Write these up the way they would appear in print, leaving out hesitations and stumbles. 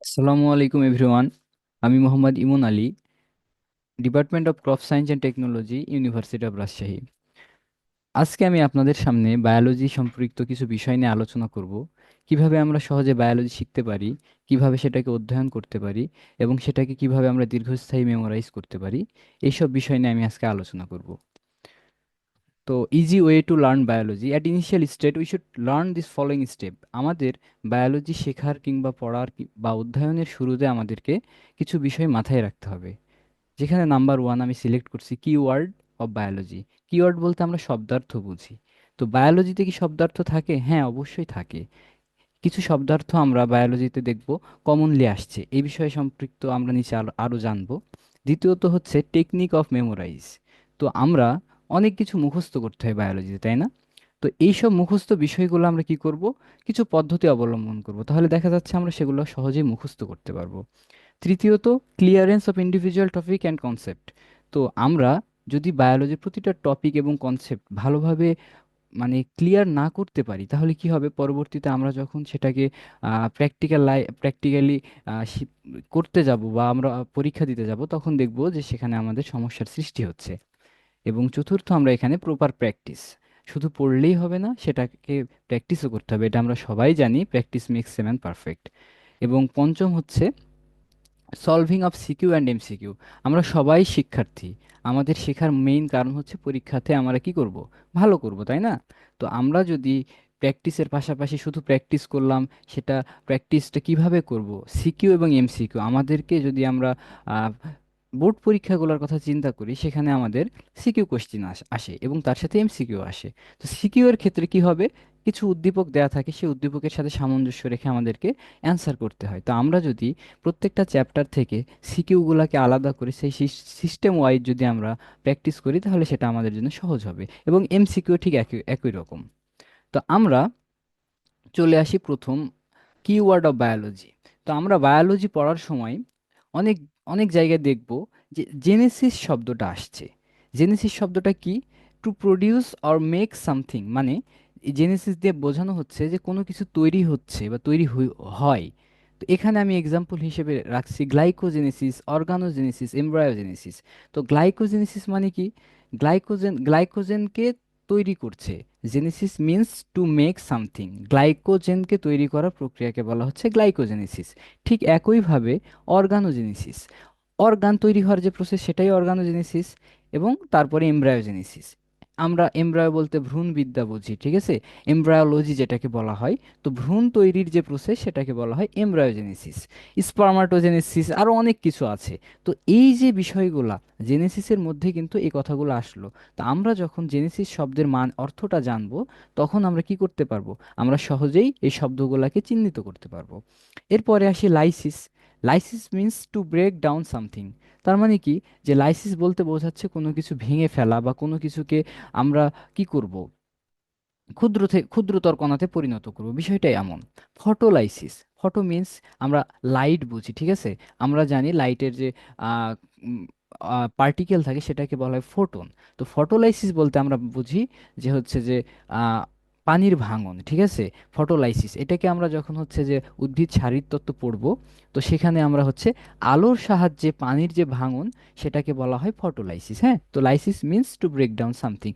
আসসালামু আলাইকুম এভরিওয়ান। আমি Mohammad Imon Ali, department of crop science and technology, university of Rajshahi. আজকে আমি আপনাদের সামনে বায়োলজি সম্পর্কিত কিছু বিষয় নিয়ে আলোচনা করব। কিভাবে আমরা সহজে বায়োলজি শিখতে পারি, কিভাবে সেটাকে অধ্যয়ন করতে পারি, এবং সেটাকে কিভাবে আমরা দীর্ঘস্থায়ী মেমোরাইজ করতে পারি, এইসব বিষয় নিয়ে আমি আজকে আলোচনা করব। তো easy way to learn biology at initial state we should learn this following step. আমাদের বায়োলজি শেখার কিংবা পড়ার বা অধ্যয়নের শুরুতে আমাদেরকে কিছু বিষয় মাথায় রাখতে হবে। যেখানে নাম্বার ওয়ান আমি সিলেক্ট করছি কিওয়ার্ড অফ বায়োলজি। কিওয়ার্ড বলতে আমরা শব্দার্থ বুঝি। তো বায়োলজিতে কি শব্দার্থ থাকে? হ্যাঁ, অবশ্যই থাকে। কিছু শব্দার্থ আমরা বায়োলজিতে দেখব কমনলি আসছে, এই বিষয়ে সম্পৃক্ত আমরা নিচে আরো জানবো। দ্বিতীয়ত হচ্ছে টেকনিক অফ মেমোরাইজ। তো আমরা অনেক কিছু মুখস্থ করতে হয় বায়োলজিতে, তাই না? তো এইসব মুখস্থ বিষয়গুলো আমরা কি করব? কিছু পদ্ধতি অবলম্বন করব, তাহলে দেখা যাচ্ছে আমরা সেগুলো সহজেই মুখস্থ করতে পারবো। তৃতীয়ত clearance of individual topic and concept. তো আমরা যদি বায়োলজির প্রতিটা টপিক এবং কনসেপ্ট ভালোভাবে ক্লিয়ার না করতে পারি, তাহলে কি হবে? পরবর্তীতে আমরা যখন সেটাকে প্র্যাকটিক্যালি করতে যাব বা আমরা পরীক্ষা দিতে যাব, তখন দেখব যে সেখানে আমাদের সমস্যার সৃষ্টি হচ্ছে। এবং চতুর্থ, আমরা এখানে প্রপার প্র্যাকটিস। শুধু পড়লেই হবে না, সেটাকে প্র্যাকটিসও করতে হবে। এটা আমরা সবাই জানি, practice makes a man perfect. এবং পঞ্চম হচ্ছে solving of CQ and MCQ. আমরা সবাই শিক্ষার্থী। আমাদের শেখার মেইন কারণ হচ্ছে পরীক্ষাতে আমরা কি করব? ভালো করব, তাই না? তো আমরা যদি প্র্যাকটিসের পাশাপাশি শুধু প্র্যাকটিস করলাম, সেটা প্র্যাকটিসটা কিভাবে করব, সিকিউ এবং এমসিকিউ আমাদেরকে যদি আমরা বোর্ড পরীক্ষাগুলোর কথা চিন্তা করি, সেখানে আমাদের সিকিউ কোশ্চিন আসে এবং তার সাথে এমসিকিউ আসে। তো সিকিউ এর ক্ষেত্রে কি হবে? কিছু উদ্দীপক দেয়া থাকে, সেই উদ্দীপকের সাথে সামঞ্জস্য রেখে আমাদেরকে অ্যান্সার করতে হয়। তো আমরা যদি প্রত্যেকটা চ্যাপ্টার থেকে সিকিউগুলোকে আলাদা করে সেই সিস্টেম ওয়াইজ যদি আমরা প্র্যাকটিস করি, তাহলে সেটা আমাদের জন্য সহজ হবে। এবং এমসিকিউ ঠিক একই একই রকম। তো আমরা চলে আসি প্রথম কিওয়ার্ড অফ বায়োলজি। তো আমরা বায়োলজি পড়ার সময় অনেক অনেক জায়গায় দেখব যে জেনেসিস শব্দটা আসছে। জেনেসিস শব্দটা কি? To produce or make something, মানে জেনেসিস দিয়ে বোঝানো হচ্ছে যে কোনো কিছু তৈরি হচ্ছে বা তৈরি হয়। তো এখানে আমি এক্সাম্পল হিসেবে রাখছি গ্লাইকোজেনেসিস, অর্গানোজেনেসিস, এমব্রায়োজেনেসিস। তো গ্লাইকোজেনেসিস মানে কি? গ্লাইকোজেনকে তৈরি করছে। Genesis means to make something. গ্লাইকোজেনকে তৈরি করার প্রক্রিয়াকে বলা হচ্ছে গ্লাইকোজেনেসিস। ঠিক একইভাবে অর্গানোজেনেসিস, অর্গান তৈরি হওয়ার যে প্রসেস, সেটাই অর্গানোজেনেসিস। এবং তারপরে এমব্রায়োজেনেসিস। আমরা এমব্রায়ো বলতে ভ্রূণবিদ্যা বুঝি, ঠিক আছে? এমব্রায়োলজি যেটাকে বলা হয়। তো ভ্রূণ তৈরির যে প্রসেস, সেটাকে বলা হয় এমব্রায়োজেনেসিস। স্পার্মাটোজেনেসিস, আরও অনেক কিছু আছে। তো এই যে বিষয়গুলা, জেনেসিসের মধ্যে কিন্তু এই কথাগুলো আসলো। তো আমরা যখন জেনেসিস শব্দের অর্থটা জানবো, তখন আমরা কি করতে পারবো? আমরা সহজেই এই শব্দগুলোকে চিহ্নিত করতে পারবো। এরপরে আসি lysis. Lysis means to break down something. তার মানে কি? যে লাইসিস বলতে বোঝাচ্ছে কোনো কিছু ভেঙে ফেলা বা কোনো কিছুকে আমরা কি করব? ক্ষুদ্রতর কণাতে পরিণত করব, বিষয়টা এমন। ফটোলাইসিস, ফটো মিন্স আমরা লাইট বুঝি, ঠিক আছে? আমরা জানি লাইটের যে পার্টিকেল থাকে, সেটাকে বলা হয় ফোটন। তো ফটোলাইসিস বলতে আমরা বুঝি যে হচ্ছে যে আহ, পানির ভাঙন, ঠিক আছে? ফটোলাইসিস এটাকে আমরা যখন হচ্ছে যে উদ্ভিদ শারীরতত্ত্ব পড়বো, তো সেখানে আমরা হচ্ছে আলোর সাহায্যে পানির যে ভাঙন, সেটাকে বলা হয় ফটোলাইসিস। হ্যাঁ, তো lysis means to break down something.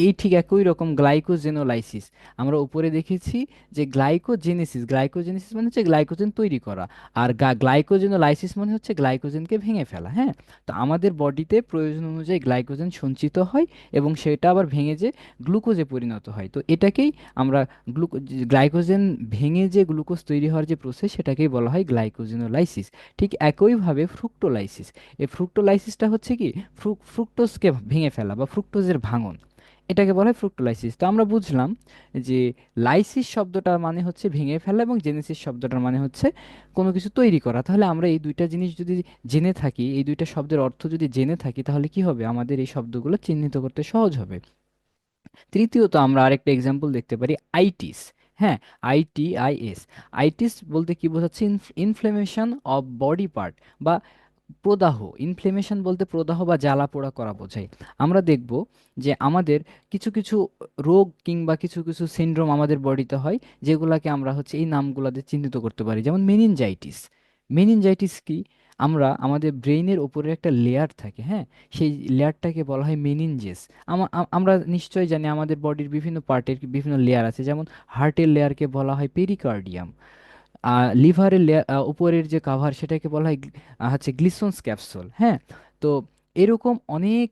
এই ঠিক একই রকম গ্লাইকোজেনোলাইসিস। আমরা উপরে দেখেছি যে গ্লাইকোজেনেসিস, গ্লাইকোজেনেসিস মানে হচ্ছে গ্লাইকোজেন তৈরি করা। আর গ্লাইকোজেনোলাইসিস মানে হচ্ছে গ্লাইকোজেনকে ভেঙে ফেলা। হ্যাঁ, তো আমাদের বডিতে প্রয়োজন অনুযায়ী গ্লাইকোজেন সঞ্চিত হয় এবং সেটা আবার ভেঙে যে গ্লুকোজে পরিণত হয়। তো এটাকেই আমরা গ্লাইকোজেন ভেঙে যে গ্লুকোজ তৈরি হওয়ার যে প্রসেস, সেটাকেই বলা হয় গ্লাইকোজেনোলাইসিস। ঠিক একইভাবে ফ্রুক্টোলাইসিস, এই ফ্রুক্টোলাইসিসটা হচ্ছে কি? ফ্রুক্টোজকে ভেঙে ফেলা বা ফ্রুক্টোজের ভাঙন, এটাকে বলা হয় ফ্রুক্টোলাইসিস। তো আমরা বুঝলাম যে লাইসিস শব্দটার মানে হচ্ছে ভেঙে ফেলা এবং জেনেসিস শব্দটার মানে হচ্ছে কোনো কিছু তৈরি করা। তাহলে আমরা এই দুইটা জিনিস যদি জেনে থাকি, এই দুইটা শব্দের অর্থ যদি জেনে থাকি, তাহলে কি হবে? আমাদের এই শব্দগুলো চিহ্নিত করতে সহজ হবে। তৃতীয়ত আমরা আরেকটা এক্সাম্পল দেখতে পারি, আইটিস। হ্যাঁ, আইটিআইএস। আইটিস বলতে কি বোঝাচ্ছে? ইনফ্লেমেশন অফ বডি পার্ট বা প্রদাহ, ইনফ্লেমেশন বলতে প্রদাহ বা জ্বালা পোড়া করা বোঝায়। আমরা দেখব যে আমাদের কিছু কিছু রোগ কিংবা কিছু কিছু সিনড্রোম আমাদের বডিতে হয়, যেগুলাকে আমরা হচ্ছে এই নামগুলোতে চিহ্নিত করতে পারি, যেমন মেনিনজাইটিস। মেনিনজাইটিস কি? আমরা আমাদের ব্রেইনের উপরে একটা লেয়ার থাকে, হ্যাঁ, সেই লেয়ারটাকে বলা হয় মেনিনজেস। আমরা নিশ্চয়ই জানি আমাদের বডির বিভিন্ন পার্টের বিভিন্ন লেয়ার আছে, যেমন হার্টের লেয়ারকে বলা হয় পেরিকার্ডিয়াম। লিভারের উপরের যে কাভার সেটাকে বলা হয় হচ্ছে গ্লিসন্স ক্যাপসুল, হ্যাঁ। তো এরকম অনেক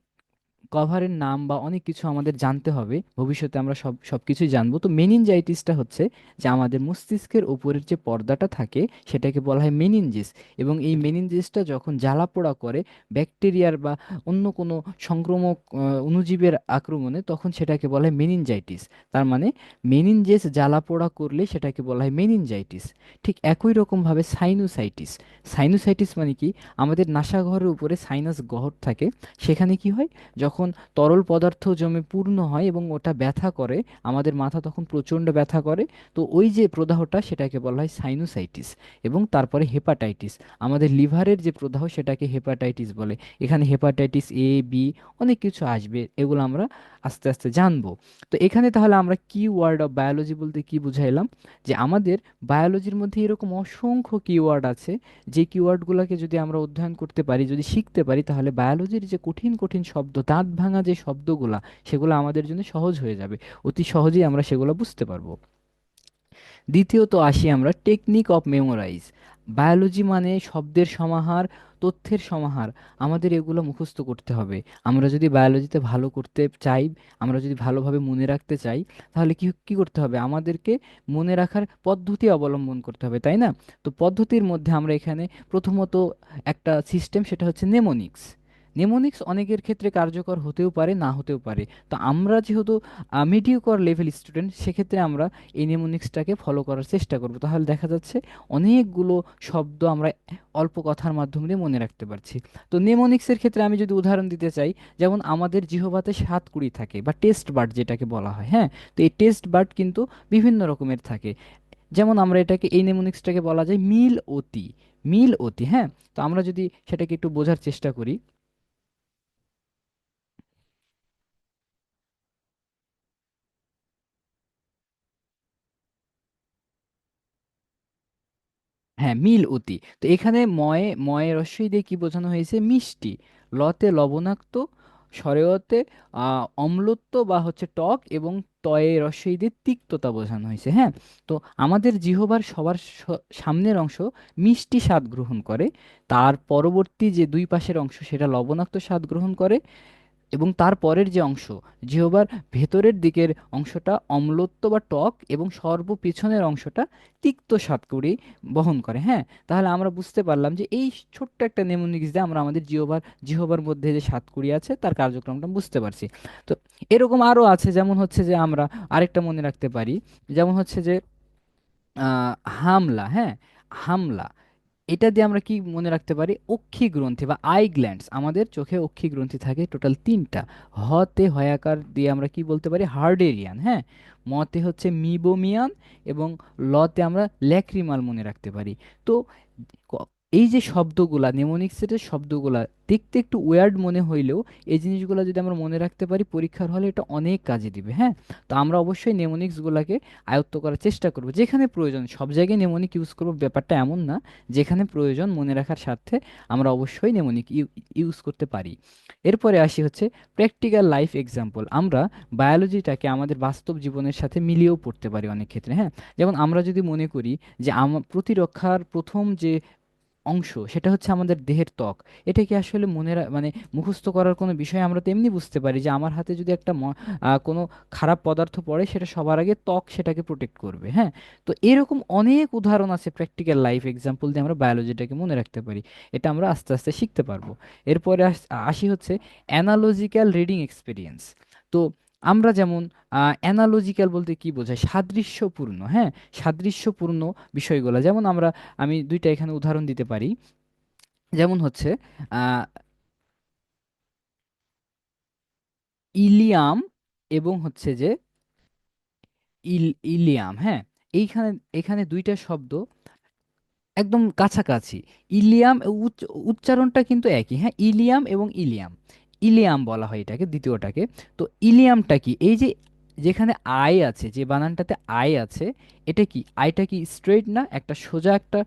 কভারের নাম বা অনেক কিছু আমাদের জানতে হবে, ভবিষ্যতে আমরা সবকিছুই জানবো। তো মেনিনজাইটিসটা হচ্ছে যে আমাদের মস্তিষ্কের উপরের যে পর্দাটা থাকে সেটাকে বলা হয় মেনিনজিস। এবং এই মেনিনজিসটা যখন জ্বালাপোড়া করে ব্যাকটেরিয়ার বা অন্য কোনো সংক্রামক অণুজীবের আক্রমণে, তখন সেটাকে বলা হয় মেনিনজাইটিস। তার মানে মেনিনজেস জ্বালাপোড়া করলে সেটাকে বলা হয় মেনিনজাইটিস। ঠিক একই রকমভাবে সাইনোসাইটিস। সাইনোসাইটিস মানে কি? আমাদের নাসাঘরের উপরে সাইনাস গহ্বর থাকে, সেখানে কি হয়, যখন তরল পদার্থ জমে পূর্ণ হয় এবং ওটা ব্যথা করে, আমাদের মাথা তখন প্রচণ্ড ব্যথা করে। তো ওই যে প্রদাহটা সেটাকে বলা হয় সাইনোসাইটিস। এবং তারপরে হেপাটাইটিস, আমাদের লিভারের যে প্রদাহ সেটাকে হেপাটাইটিস বলে। এখানে হেপাটাইটিস এ, বি, অনেক কিছু আসবে, এগুলো আমরা আস্তে আস্তে জানবো। তো এখানে তাহলে আমরা কি ওয়ার্ড অফ বায়োলজি বলতে কি বুঝাইলাম, যে আমাদের বায়োলজির মধ্যে এরকম অসংখ্য কিওয়ার্ড আছে, যে কিওয়ার্ডগুলোকে যদি আমরা অধ্যয়ন করতে পারি, যদি শিখতে পারি, তাহলে বায়োলজির যে কঠিন কঠিন শব্দ, দাঁত ভাঙা যে শব্দগুলা, সেগুলো আমাদের জন্য সহজ হয়ে যাবে। অতি সহজেই আমরা সেগুলো বুঝতে পারবো। দ্বিতীয়ত আসি আমরা টেকনিক অফ মেমোরাইজ। বায়োলজি মানে শব্দের সমাহার, তথ্যের সমাহার। আমাদের এগুলো মুখস্থ করতে হবে। আমরা যদি বায়োলজিতে ভালো করতে চাই, আমরা যদি ভালোভাবে মনে রাখতে চাই, তাহলে কি কি করতে হবে? আমাদেরকে মনে রাখার পদ্ধতি অবলম্বন করতে হবে, তাই না? তো পদ্ধতির মধ্যে আমরা এখানে প্রথমত একটা সিস্টেম, সেটা হচ্ছে নেমোনিক্স। নেমোনিক্স অনেকের ক্ষেত্রে কার্যকর হতেও পারে, না হতেও পারে। তো আমরা যেহেতু মিডিওকর লেভেল স্টুডেন্ট, সেক্ষেত্রে আমরা এই নেমোনিক্সটাকে ফলো করার চেষ্টা করব। তাহলে দেখা যাচ্ছে অনেকগুলো শব্দ আমরা অল্প কথার মাধ্যমে মনে রাখতে পারছি। তো নেমোনিক্সের ক্ষেত্রে আমি যদি উদাহরণ দিতে চাই, যেমন আমাদের জিহ্বাতে সাতকুড়ি থাকে বা টেস্ট বার্ড যেটাকে বলা হয়, হ্যাঁ। তো এই টেস্ট বার্ড কিন্তু বিভিন্ন রকমের থাকে। যেমন আমরা এটাকে, এই নেমোনিক্সটাকে বলা যায় মিল অতি। মিল অতি, হ্যাঁ। তো আমরা যদি সেটাকে একটু বোঝার চেষ্টা করি। হ্যাঁ, মিল অতি। তো এখানে ময়ে ময়ে রস্বই দিয়ে কি বোঝানো হয়েছে? মিষ্টি। লতে লবণাক্ত, সরেয়তে অম্লত্ব বা হচ্ছে টক, এবং তয়ে রস্বই দিয়ে তিক্ততা বোঝানো হয়েছে, হ্যাঁ। তো আমাদের জিহ্বার সবার সামনের অংশ মিষ্টি স্বাদ গ্রহণ করে, তার পরবর্তী যে দুই পাশের অংশ সেটা লবণাক্ত স্বাদ গ্রহণ করে, এবং তার পরের যে অংশ, জিহ্বার ভেতরের দিকের অংশটা অম্লত্ব বা টক, এবং সর্বপিছনের অংশটা তিক্ত স্বাদকড়ি বহন করে, হ্যাঁ। তাহলে আমরা বুঝতে পারলাম যে এই ছোট্ট একটা নেমোনিক্স দিয়ে আমরা আমাদের জিহ্বার মধ্যে যে স্বাদকড়ি আছে তার কার্যক্রমটা বুঝতে পারছি। তো এরকম আরো আছে, যেমন হচ্ছে যে আমরা আরেকটা মনে রাখতে পারি, যেমন হচ্ছে যে হামলা, হ্যাঁ, হামলা। এটা দিয়ে আমরা কি মনে রাখতে পারি? অক্ষি গ্রন্থি বা আই গ্ল্যান্ডস। আমাদের চোখে অক্ষি গ্রন্থি থাকে টোটাল তিনটা। হতে হয়াকার দিয়ে আমরা কি বলতে পারি? হার্ডেরিয়ান, হ্যাঁ। মতে হচ্ছে মিবোমিয়ান, এবং লতে আমরা ল্যাক্রিমাল মনে রাখতে পারি। তো ক- এই যে শব্দগুলা, নেমোনিক্সের যে শব্দগুলা দেখতে একটু ওয়ার্ড মনে হইলেও, এই জিনিসগুলো যদি আমরা মনে রাখতে পারি পরীক্ষার হলে, এটা অনেক কাজে দিবে, হ্যাঁ। তো আমরা অবশ্যই নেমোনিক্সগুলোকে আয়ত্ত করার চেষ্টা করব, যেখানে প্রয়োজন সব জায়গায় নেমোনিক ইউজ করব ব্যাপারটা এমন না। যেখানে প্রয়োজন মনে রাখার স্বার্থে আমরা অবশ্যই নেমোনিক ইউজ করতে পারি। এরপরে আসি হচ্ছে প্র্যাকটিক্যাল লাইফ এক্সাম্পল। আমরা বায়োলজিটাকে আমাদের বাস্তব জীবনের সাথে মিলিয়েও পড়তে পারি অনেক ক্ষেত্রে, হ্যাঁ। যেমন আমরা যদি মনে করি যে প্রতিরক্ষার প্রথম যে অংশ সেটা হচ্ছে আমাদের দেহের ত্বক, এটা কি আসলে মানে মুখস্থ করার কোনো বিষয়? আমরা তো এমনি বুঝতে পারি যে আমার হাতে যদি একটা কোনো খারাপ পদার্থ পড়ে, সেটা সবার আগে ত্বক সেটাকে প্রোটেক্ট করবে, হ্যাঁ। তো এরকম অনেক উদাহরণ আছে প্র্যাকটিক্যাল লাইফ এক্সাম্পল দিয়ে আমরা বায়োলজিটাকে মনে রাখতে পারি। এটা আমরা আস্তে আস্তে শিখতে পারবো। এরপরে আসি হচ্ছে অ্যানালজিক্যাল রিডিং এক্সপিরিয়েন্স। তো আমরা যেমন অ্যানালজিক্যাল বলতে কি বোঝায়? সাদৃশ্যপূর্ণ, হ্যাঁ। সাদৃশ্যপূর্ণ বিষয়গুলো, যেমন আমি দুইটা এখানে উদাহরণ দিতে পারি। যেমন হচ্ছে আহ, ইলিয়াম এবং হচ্ছে যে ইলিয়াম, হ্যাঁ। এইখানে এখানে দুইটা শব্দ, একদম কাছাকাছি। ইলিয়াম উচ্চারণটা কিন্তু একই, হ্যাঁ, ইলিয়াম এবং ইলিয়াম, ইলিয়াম বলা হয় এটাকে দ্বিতীয়টাকে। তো ইলিয়ামটা কি, এই যে যেখানে আই আছে, যে বানানটাতে আই আছে, এটা কি, আইটা কি স্ট্রেট না, একটা সোজা একটা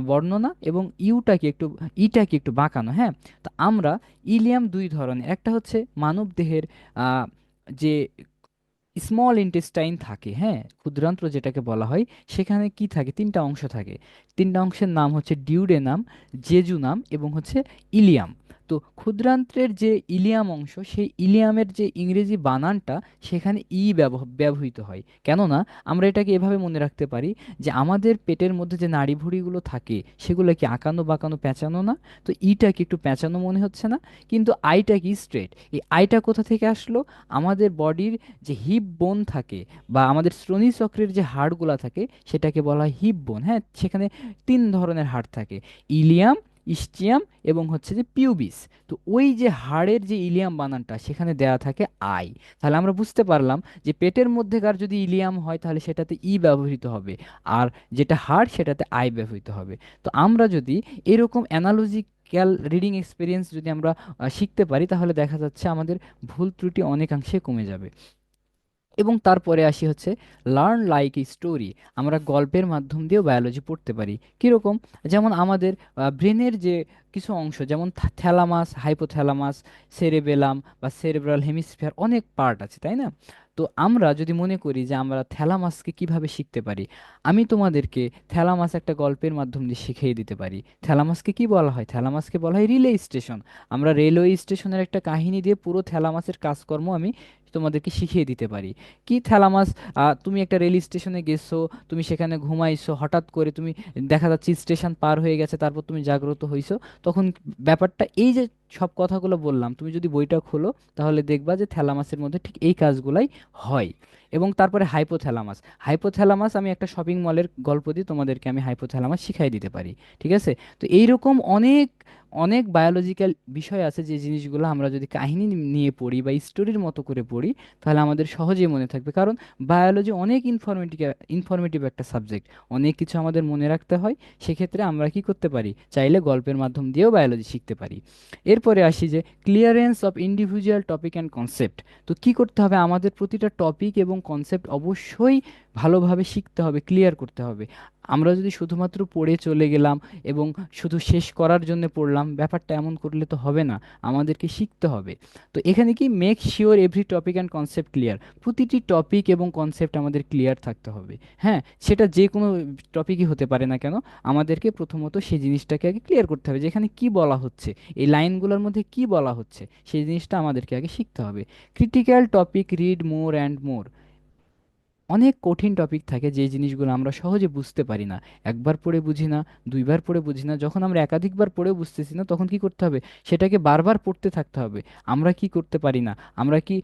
বর্ণ না, এবং ইউটা কি একটু, ইটা কি একটু বাঁকানো, হ্যাঁ। তো আমরা ইলিয়াম দুই ধরনের, একটা হচ্ছে মানব দেহের যে স্মল ইন্টেস্টাইন থাকে, হ্যাঁ, ক্ষুদ্রান্ত্র যেটাকে বলা হয়, সেখানে কি থাকে, তিনটা অংশ থাকে। তিনটা অংশের নাম হচ্ছে ডিউডেনাম, জেজুনাম এবং হচ্ছে ইলিয়াম। তো ক্ষুদ্রান্ত্রের যে ইলিয়াম অংশ, সেই ইলিয়ামের যে ইংরেজি বানানটা, সেখানে ব্যবহৃত হয়। কেননা আমরা এটাকে এভাবে মনে রাখতে পারি যে আমাদের পেটের মধ্যে যে নাড়িভুঁড়িগুলো থাকে, সেগুলো কি আঁকানো বাঁকানো প্যাঁচানো না? তো ইটা কি একটু প্যাঁচানো মনে হচ্ছে না? কিন্তু আইটা কি স্ট্রেট। এই আইটা কোথা থেকে আসলো? আমাদের বডির যে হিপ বোন থাকে, বা আমাদের শ্রোণী চক্রের যে হাড়গুলা থাকে, সেটাকে বলা হয় হিপ বোন, হ্যাঁ। সেখানে তিন ধরনের হাড় থাকে, ইলিয়াম, ইস্চিয়াম এবং হচ্ছে যে পিউবিস। তো ওই যে হাড়ের যে ইলিয়াম বানানটা, সেখানে দেয়া থাকে আই। তাহলে আমরা বুঝতে পারলাম যে পেটের মধ্যেকার যদি ইলিয়াম হয়, তাহলে সেটাতে ই ব্যবহৃত হবে, আর যেটা হাড় সেটাতে আই ব্যবহৃত হবে। তো আমরা যদি এরকম অ্যানালজিক্যাল রিডিং এক্সপিরিয়েন্স যদি আমরা শিখতে পারি, তাহলে দেখা যাচ্ছে আমাদের ভুল ত্রুটি অনেকাংশে কমে যাবে। এবং তারপরে আসি হচ্ছে লার্ন লাইক এ স্টোরি। আমরা গল্পের মাধ্যম দিয়েও বায়োলজি পড়তে পারি। কীরকম? যেমন আমাদের ব্রেনের যে কিছু অংশ, যেমন থ্যালামাস, হাইপোথ্যালামাস, সেরেবেলাম বা সেরেব্রাল হেমিস্ফিয়ার, অনেক পার্ট আছে, তাই না? তো আমরা যদি মনে করি যে আমরা থ্যালামাসকে কিভাবে শিখতে পারি, আমি তোমাদেরকে থ্যালামাস একটা গল্পের মাধ্যম দিয়ে শিখিয়ে দিতে পারি। থ্যালামাসকে কি বলা হয়? থ্যালামাসকে বলা হয় রিলে স্টেশন। আমরা রেলওয়ে স্টেশনের একটা কাহিনী দিয়ে পুরো থ্যালামাসের কাজকর্ম আমি তোমাদেরকে শিখিয়ে দিতে পারি। কি থ্যালামাস, তুমি একটা রেল স্টেশনে গেছো, তুমি সেখানে ঘুমাইছো, হঠাৎ করে তুমি দেখা যাচ্ছে স্টেশন পার হয়ে গেছে, তারপর তুমি জাগ্রত হইছো, তখন ব্যাপারটা এই যে সব কথাগুলো বললাম, তুমি যদি বইটা খোলো, তাহলে দেখবা যে থ্যালামাসের মধ্যে ঠিক এই কাজগুলাই হয়। এবং তারপরে হাইপোথ্যালামাস, হাইপোথ্যালামাস আমি একটা শপিং মলের গল্প দিয়ে তোমাদেরকে আমি হাইপোথ্যালামাস শিখাই দিতে পারি। ঠিক আছে? তো এইরকম অনেক অনেক বায়োলজিক্যাল বিষয় আছে, যে জিনিসগুলো আমরা যদি কাহিনী নিয়ে পড়ি বা স্টোরির মতো করে পড়ি, তাহলে আমাদের সহজেই মনে থাকবে। কারণ বায়োলজি অনেক ইনফরমেটিভ একটা সাবজেক্ট, অনেক কিছু আমাদের মনে রাখতে হয়। সেক্ষেত্রে আমরা কি করতে পারি, চাইলে গল্পের মাধ্যম দিয়েও বায়োলজি শিখতে পারি। এরপরে আসি যে clearance of individual topic and concept. তো কি করতে হবে, আমাদের প্রতিটা টপিক এবং কনসেপ্ট অবশ্যই ভালোভাবে শিখতে হবে, ক্লিয়ার করতে হবে। আমরা যদি শুধুমাত্র পড়ে চলে গেলাম এবং শুধু শেষ করার জন্য পড়লাম, ব্যাপারটা এমন করলে তো হবে না, আমাদেরকে শিখতে হবে। তো এখানে কি, make sure every topic and concept clear. প্রতিটি টপিক এবং কনসেপ্ট আমাদের ক্লিয়ার থাকতে হবে, হ্যাঁ। সেটা যে কোনো টপিকই হতে পারে না কেন, আমাদেরকে প্রথমত সেই জিনিসটাকে আগে ক্লিয়ার করতে হবে, যেখানে কি বলা হচ্ছে, এই লাইনগুলোর মধ্যে কি বলা হচ্ছে, সেই জিনিসটা আমাদেরকে আগে শিখতে হবে। Critical topic read more and more. অনেক কঠিন টপিক থাকে, যে জিনিসগুলো আমরা সহজে বুঝতে পারি না, একবার পড়ে বুঝি না, দুইবার পড়ে বুঝি না, যখন আমরা একাধিকবার পড়েও বুঝতেছি না, তখন কি করতে হবে, সেটাকে বারবার পড়তে থাকতে হবে। আমরা কি করতে পারি না, আমরা কি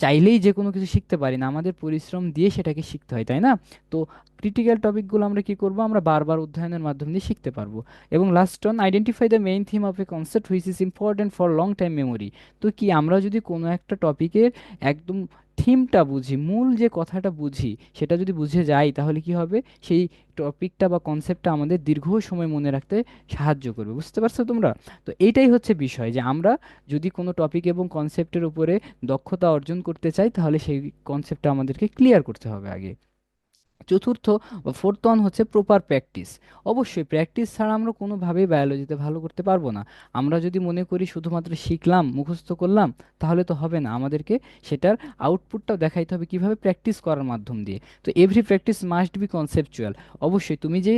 চাইলেই যে কোনো কিছু শিখতে পারি না, আমাদের পরিশ্রম দিয়ে সেটাকে শিখতে হয়, তাই না? তো ক্রিটিক্যাল টপিকগুলো আমরা কি করব, আমরা বারবার অধ্যয়নের মাধ্যম দিয়ে শিখতে পারবো। এবং last on, identify the main theme of A concept which is important for long time memory. তো কি, আমরা যদি কোনো একটা টপিকের একদম থিমটা বুঝি, মূল যে কথাটা বুঝি, সেটা যদি বুঝে যাই, তাহলে কি হবে, সেই টপিকটা বা কনসেপ্টটা আমাদের দীর্ঘ সময় মনে রাখতে সাহায্য করবে। বুঝতে পারছো তোমরা? তো এইটাই হচ্ছে বিষয়, যে আমরা যদি কোনো টপিক এবং কনসেপ্টের উপরে দক্ষতা অর্জন করতে চাই, তাহলে সেই কনসেপ্টটা আমাদেরকে ক্লিয়ার করতে হবে আগে। চতুর্থ বা ফোর্থ অন হচ্ছে প্রপার প্র্যাকটিস। অবশ্যই প্র্যাকটিস ছাড়া আমরা কোনোভাবেই বায়োলজিতে ভালো করতে পারবো না। আমরা যদি মনে করি শুধুমাত্র শিখলাম, মুখস্থ করলাম, তাহলে তো হবে না, আমাদেরকে সেটার আউটপুটটাও দেখাইতে হবে কিভাবে, প্র্যাকটিস করার মাধ্যম দিয়ে। তো every practice must be conceptual. অবশ্যই তুমি যে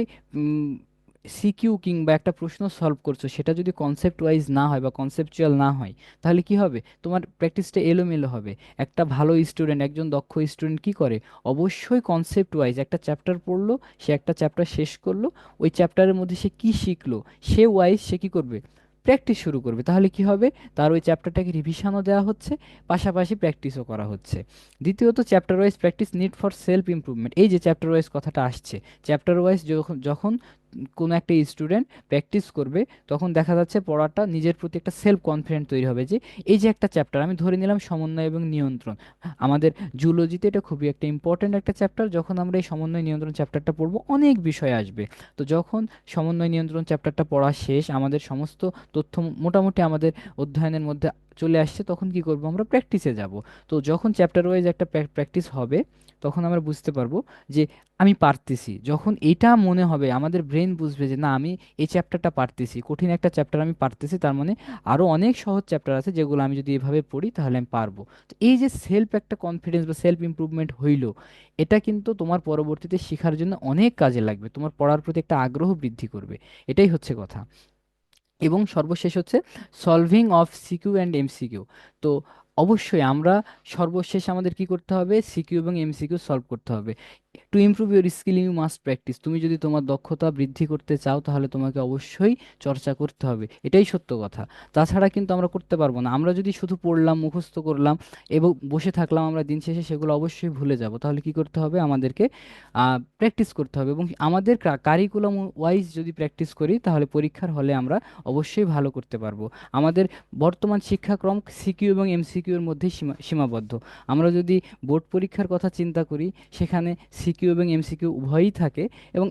সিকিউ কিংবা একটা প্রশ্ন সলভ করছো, সেটা যদি কনসেপ্ট ওয়াইজ না হয় বা কনসেপচুয়াল না হয়, তাহলে কি হবে, তোমার প্র্যাকটিসটা এলোমেলো হবে। একটা ভালো স্টুডেন্ট, একজন দক্ষ স্টুডেন্ট কি করে, অবশ্যই কনসেপ্ট ওয়াইজ একটা চ্যাপ্টার পড়লো, সে একটা চ্যাপ্টার শেষ করলো, ওই চ্যাপ্টারের মধ্যে সে কি শিখলো, সে ওয়াইজ সে কি করবে, প্র্যাকটিস শুরু করবে। তাহলে কি হবে, তার ওই চ্যাপ্টারটাকে রিভিশনও দেওয়া হচ্ছে, পাশাপাশি প্র্যাকটিসও করা হচ্ছে। দ্বিতীয়ত, chapter wise practice need for self improvement. এই যে চ্যাপ্টার ওয়াইজ কথাটা আসছে, চ্যাপ্টার ওয়াইজ যখন যখন কোনো একটা স্টুডেন্ট প্র্যাকটিস করবে, তখন দেখা যাচ্ছে পড়াটা নিজের প্রতি একটা সেলফ কনফিডেন্ট তৈরি হবে যে এই যে একটা চ্যাপ্টার আমি ধরে নিলাম সমন্বয় এবং নিয়ন্ত্রণ, আমাদের জুলজিতে এটা খুবই একটা ইম্পর্ট্যান্ট একটা চ্যাপ্টার। যখন আমরা এই সমন্বয় নিয়ন্ত্রণ চ্যাপ্টারটা পড়বো অনেক বিষয় আসবে। তো যখন সমন্বয় নিয়ন্ত্রণ চ্যাপ্টারটা পড়া শেষ, আমাদের সমস্ত তথ্য মোটামুটি আমাদের অধ্যয়নের মধ্যে চলে আসছে, তখন কি করব, আমরা প্র্যাকটিসে যাব। তো যখন চ্যাপ্টার ওয়াইজ একটা প্র্যাকটিস হবে, তখন আমরা বুঝতে পারবো যে আমি পারতেছি। যখন এটা মনে হবে, আমাদের ব্রেন বুঝবে যে না আমি এই চ্যাপ্টারটা পারতেছি, কঠিন একটা চ্যাপ্টার আমি পারতেছি, তার মানে আরও অনেক সহজ চ্যাপ্টার আছে যেগুলো আমি যদি এভাবে পড়ি তাহলে আমি পারবো। তো এই যে সেলফ একটা কনফিডেন্স বা সেলফ ইমপ্রুভমেন্ট হইলো, এটা কিন্তু তোমার পরবর্তীতে শেখার জন্য অনেক কাজে লাগবে, তোমার পড়ার প্রতি একটা আগ্রহ বৃদ্ধি করবে। এটাই হচ্ছে কথা। এবং সর্বশেষ হচ্ছে solving of CQ and MCQ. তো অবশ্যই আমরা সর্বশেষ আমাদের কি করতে হবে, সিকিউ এবং এমসিকিউ সলভ করতে হবে। To improve your skill you must practice. তুমি যদি তোমার দক্ষতা বৃদ্ধি করতে চাও তাহলে তোমাকে অবশ্যই চর্চা করতে হবে, এটাই সত্য কথা। তাছাড়া কিন্তু আমরা করতে পারবো না। আমরা যদি শুধু পড়লাম, মুখস্থ করলাম এবং বসে থাকলাম, আমরা দিন শেষে সেগুলো অবশ্যই ভুলে যাব। তাহলে কি করতে হবে, আমাদেরকে প্র্যাকটিস করতে হবে। এবং আমাদের কারিকুলাম ওয়াইজ যদি প্র্যাকটিস করি তাহলে পরীক্ষার হলে আমরা অবশ্যই ভালো করতে পারবো। আমাদের বর্তমান শিক্ষাক্রম সিকিউ এবং এমসিকিউর মধ্যেই সীমাবদ্ধ। আমরা যদি বোর্ড পরীক্ষার কথা চিন্তা করি, সেখানে সিকিউ এবং এমসিকিউ উভয়ই থাকে। এবং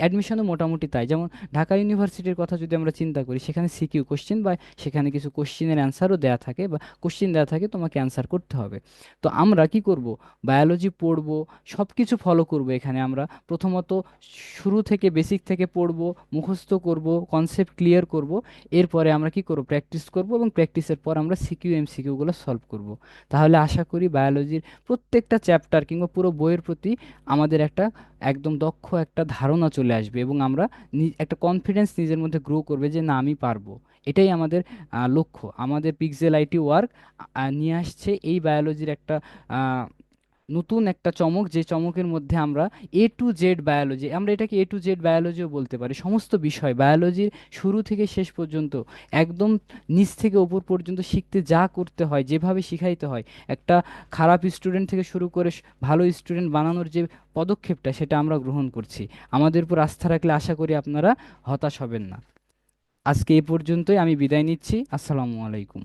অ্যাডমিশনও মোটামুটি তাই। যেমন ঢাকা ইউনিভার্সিটির কথা যদি আমরা চিন্তা করি, সেখানে সিকিউ কোশ্চেন বা সেখানে কিছু কোশ্চেনের অ্যান্সারও দেয়া থাকে বা কোশ্চেন দেওয়া থাকে, তোমাকে অ্যান্সার করতে হবে। তো আমরা কি করব, বায়োলজি পড়ব, সব কিছু ফলো করব। এখানে আমরা প্রথমত শুরু থেকে বেসিক থেকে পড়ব, মুখস্থ করব, কনসেপ্ট ক্লিয়ার করব। এরপরে আমরা কি করব, প্র্যাকটিস করব, এবং প্র্যাকটিসের পর আমরা সিকিউ এমসিকিউগুলো সলভ করব। তাহলে আশা করি বায়োলজির প্রত্যেকটা চ্যাপ্টার কিংবা পুরো বইয়ের প্রতি আমাদের একটা একদম দক্ষ একটা ধারণা চলে আসবে, এবং আমরা একটা কনফিডেন্স নিজের মধ্যে গ্রো করবে যে না আমি পারবো। এটাই আমাদের লক্ষ্য। আমাদের পিক্সেল আইটি ওয়ার্ক নিয়ে আসছে এই বায়োলজির একটা আহ, নতুন একটা চমক, যে চমকের মধ্যে আমরা A to Z বায়োলজি, আমরা এটাকে A to Z বায়োলজিও বলতে পারি। সমস্ত বিষয় বায়োলজির শুরু থেকে শেষ পর্যন্ত একদম নিচ থেকে ওপর পর্যন্ত শিখতে যা করতে হয়, যেভাবে শিখাইতে হয়, একটা খারাপ স্টুডেন্ট থেকে শুরু করে ভালো স্টুডেন্ট বানানোর যে পদক্ষেপটা, সেটা আমরা গ্রহণ করছি। আমাদের উপর আস্থা রাখলে আশা করি আপনারা হতাশ হবেন না। আজকে এই পর্যন্তই, আমি বিদায় নিচ্ছি। আসসালামু আলাইকুম।